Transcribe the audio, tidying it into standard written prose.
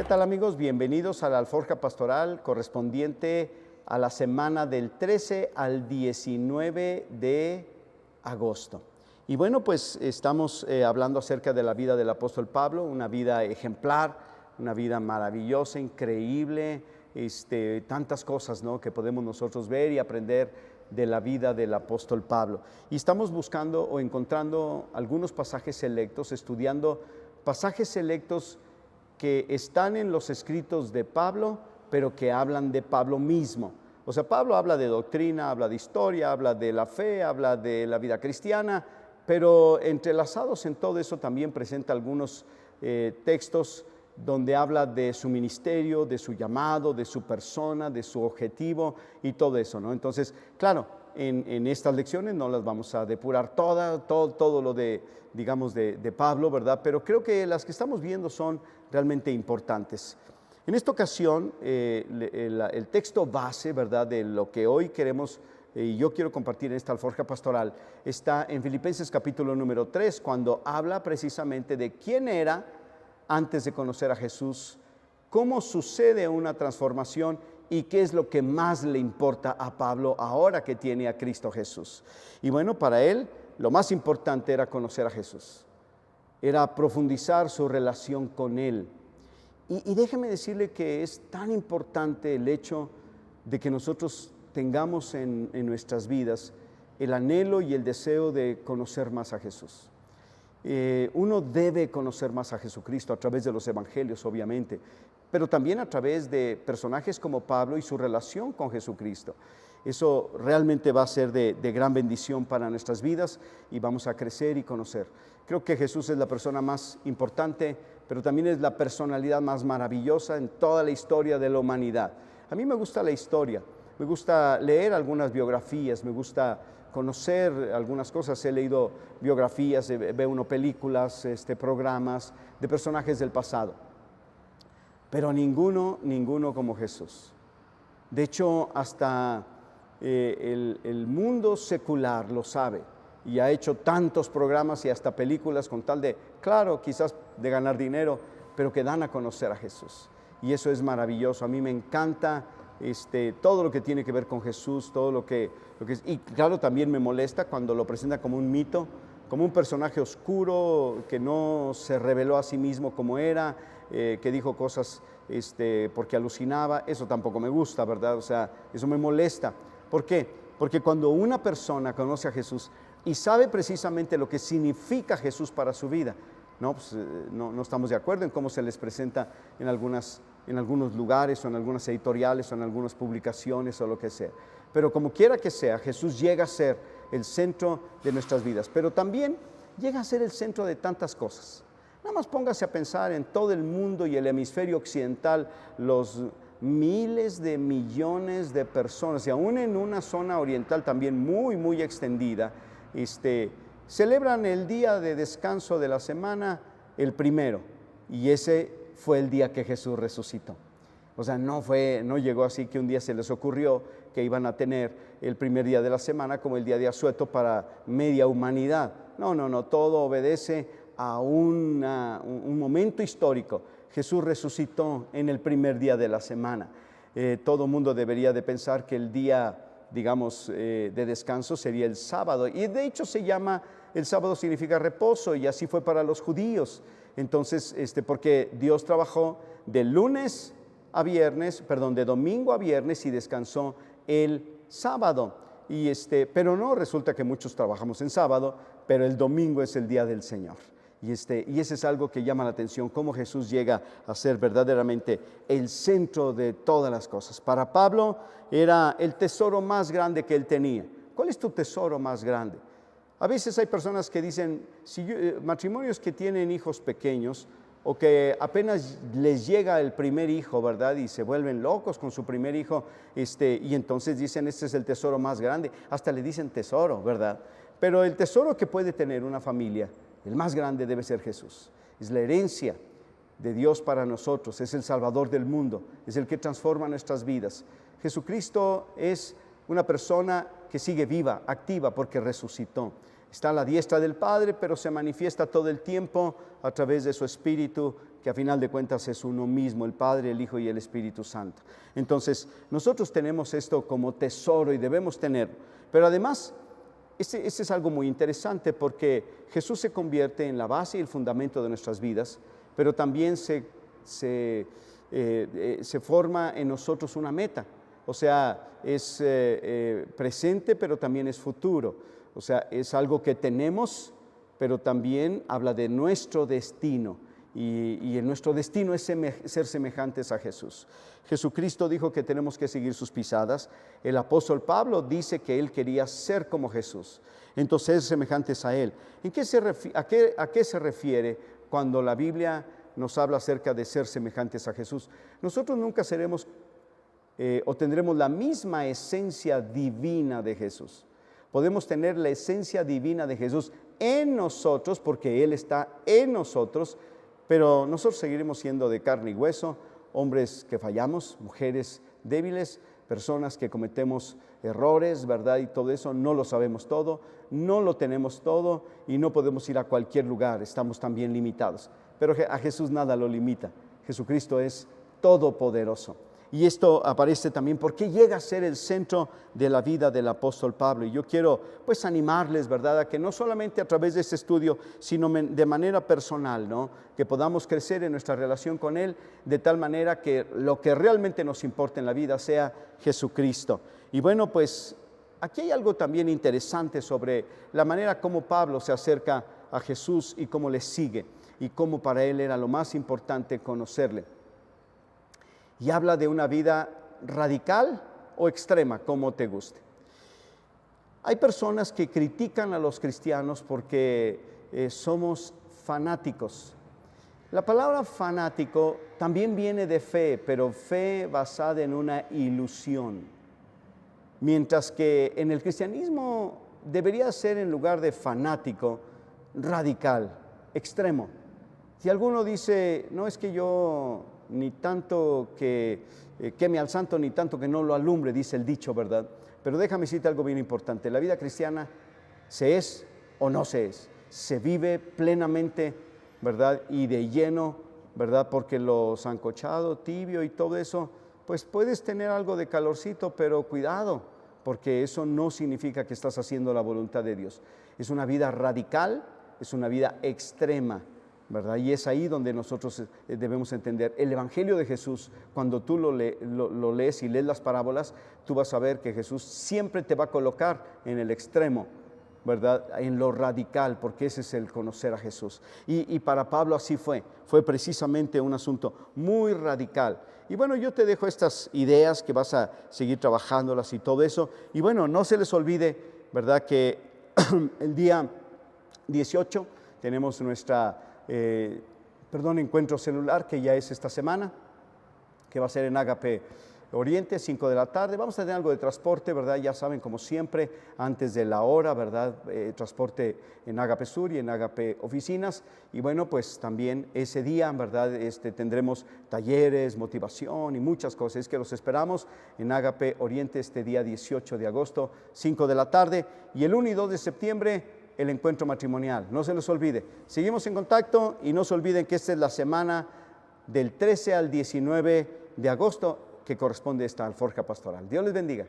¿Qué tal, amigos? Bienvenidos a la Alforja Pastoral correspondiente a la semana del 13 al 19 de agosto. Y bueno, pues estamos hablando acerca de la vida del apóstol Pablo, una vida ejemplar, una vida maravillosa, increíble, tantas cosas, ¿no?, que podemos nosotros ver y aprender de la vida del apóstol Pablo. Y estamos buscando o encontrando algunos pasajes selectos, estudiando pasajes selectos que están en los escritos de Pablo, pero que hablan de Pablo mismo. O sea, Pablo habla de doctrina, habla de historia, habla de la fe, habla de la vida cristiana, pero entrelazados en todo eso también presenta algunos textos donde habla de su ministerio, de su llamado, de su persona, de su objetivo y todo eso, ¿no? Entonces, claro, en estas lecciones no las vamos a depurar todo lo de, digamos, de Pablo, ¿verdad? Pero creo que las que estamos viendo son realmente importantes. En esta ocasión, el texto base, ¿verdad?, de lo que hoy queremos y yo quiero compartir en esta alforja pastoral, está en Filipenses capítulo número 3, cuando habla precisamente de quién era antes de conocer a Jesús, cómo sucede una transformación y qué es lo que más le importa a Pablo ahora que tiene a Cristo Jesús. Y bueno, para él lo más importante era conocer a Jesús, era profundizar su relación con Él. Y déjeme decirle que es tan importante el hecho de que nosotros tengamos en nuestras vidas el anhelo y el deseo de conocer más a Jesús. Uno debe conocer más a Jesucristo a través de los evangelios, obviamente, pero también a través de personajes como Pablo y su relación con Jesucristo. Eso realmente va a ser de gran bendición para nuestras vidas y vamos a crecer y conocer. Creo que Jesús es la persona más importante, pero también es la personalidad más maravillosa en toda la historia de la humanidad. A mí me gusta la historia, me gusta leer algunas biografías, me gusta conocer algunas cosas. He leído biografías, veo uno películas, programas de personajes del pasado, pero ninguno como Jesús. De hecho, hasta el mundo secular lo sabe y ha hecho tantos programas y hasta películas con tal de, claro, quizás de ganar dinero, pero que dan a conocer a Jesús. Y eso es maravilloso. A mí me encanta todo lo que tiene que ver con Jesús, todo lo que es. Y claro, también me molesta cuando lo presenta como un mito, como un personaje oscuro que no se reveló a sí mismo como era, que dijo cosas porque alucinaba. Eso tampoco me gusta, ¿verdad? O sea, eso me molesta. ¿Por qué? Porque cuando una persona conoce a Jesús y sabe precisamente lo que significa Jesús para su vida, no estamos de acuerdo en cómo se les presenta en algunos lugares o en algunas editoriales o en algunas publicaciones o lo que sea. Pero como quiera que sea, Jesús llega a ser el centro de nuestras vidas, pero también llega a ser el centro de tantas cosas. Nada más póngase a pensar en todo el mundo y el hemisferio occidental, los miles de millones de personas, y aún en una zona oriental también muy, muy extendida, celebran el día de descanso de la semana, el primero, y ese fue el día que Jesús resucitó. O sea, no llegó así que un día se les ocurrió que iban a tener el primer día de la semana como el día de asueto para media humanidad. No, todo obedece a un momento histórico. Jesús resucitó en el primer día de la semana. Todo mundo debería de pensar que el día, digamos, de descanso sería el sábado, y de hecho el sábado significa reposo, y así fue para los judíos. Entonces, porque Dios trabajó de domingo a viernes y descansó el sábado. Pero no, resulta que muchos trabajamos en sábado, pero el domingo es el día del Señor. Y ese es algo que llama la atención, cómo Jesús llega a ser verdaderamente el centro de todas las cosas. Para Pablo era el tesoro más grande que él tenía. ¿Cuál es tu tesoro más grande? A veces hay personas que dicen, matrimonios que tienen hijos pequeños o que apenas les llega el primer hijo, ¿verdad? Y se vuelven locos con su primer hijo, y entonces dicen, este es el tesoro más grande. Hasta le dicen tesoro, ¿verdad? Pero el tesoro que puede tener una familia, el más grande, debe ser Jesús. Es la herencia de Dios para nosotros, es el Salvador del mundo, es el que transforma nuestras vidas. Jesucristo es una persona que sigue viva, activa, porque resucitó. Está a la diestra del Padre, pero se manifiesta todo el tiempo a través de su Espíritu, que a final de cuentas es uno mismo, el Padre, el Hijo y el Espíritu Santo. Entonces, nosotros tenemos esto como tesoro y debemos tenerlo. Pero además, este es algo muy interesante porque Jesús se convierte en la base y el fundamento de nuestras vidas, pero también se forma en nosotros una meta. O sea, es presente, pero también es futuro. O sea, es algo que tenemos, pero también habla de nuestro destino. Y en nuestro destino es ser semejantes a Jesús. Jesucristo dijo que tenemos que seguir sus pisadas. El apóstol Pablo dice que él quería ser como Jesús. Entonces, ser semejantes a él. ¿A qué se refiere cuando la Biblia nos habla acerca de ser semejantes a Jesús? Nosotros nunca seremos o tendremos la misma esencia divina de Jesús. Podemos tener la esencia divina de Jesús en nosotros porque Él está en nosotros, pero nosotros seguiremos siendo de carne y hueso, hombres que fallamos, mujeres débiles, personas que cometemos errores, ¿verdad? Y todo eso, no lo sabemos todo, no lo tenemos todo y no podemos ir a cualquier lugar, estamos también limitados. Pero a Jesús nada lo limita, Jesucristo es todopoderoso. Y esto aparece también porque llega a ser el centro de la vida del apóstol Pablo. Y yo quiero pues animarles, ¿verdad?, a que no solamente a través de este estudio, sino de manera personal, ¿no?, que podamos crecer en nuestra relación con Él de tal manera que lo que realmente nos importa en la vida sea Jesucristo. Y bueno, pues aquí hay algo también interesante sobre la manera como Pablo se acerca a Jesús y cómo le sigue y cómo para él era lo más importante conocerle. Y habla de una vida radical o extrema, como te guste. Hay personas que critican a los cristianos porque somos fanáticos. La palabra fanático también viene de fe, pero fe basada en una ilusión. Mientras que en el cristianismo debería ser, en lugar de fanático, radical, extremo. Si alguno dice, no, es que yo ni tanto que queme al santo, ni tanto que no lo alumbre, dice el dicho, ¿verdad? Pero déjame decirte algo bien importante. La vida cristiana se es o no se es. Se vive plenamente, ¿verdad? Y de lleno, ¿verdad? Porque lo sancochado, tibio y todo eso, pues puedes tener algo de calorcito, pero cuidado, porque eso no significa que estás haciendo la voluntad de Dios. Es una vida radical, es una vida extrema, ¿verdad? Y es ahí donde nosotros debemos entender el Evangelio de Jesús. Cuando tú lo lees y lees las parábolas, tú vas a ver que Jesús siempre te va a colocar en el extremo, ¿verdad? En lo radical, porque ese es el conocer a Jesús. Y para Pablo así fue precisamente un asunto muy radical. Y bueno, yo te dejo estas ideas que vas a seguir trabajándolas y todo eso. Y bueno, no se les olvide, ¿verdad?, que el día 18 tenemos nuestra encuentro celular, que ya es esta semana, que va a ser en Ágape Oriente, 5 de la tarde. Vamos a tener algo de transporte, ¿verdad? Ya saben, como siempre, antes de la hora, ¿verdad? Transporte en Ágape Sur y en Ágape Oficinas. Y bueno, pues también ese día, ¿verdad? Tendremos talleres, motivación y muchas cosas. Es que los esperamos en Ágape Oriente este día 18 de agosto, 5 de la tarde. Y el 1 y 2 de septiembre, el encuentro matrimonial. No se les olvide. Seguimos en contacto y no se olviden que esta es la semana del 13 al 19 de agosto que corresponde a esta alforja pastoral. Dios les bendiga.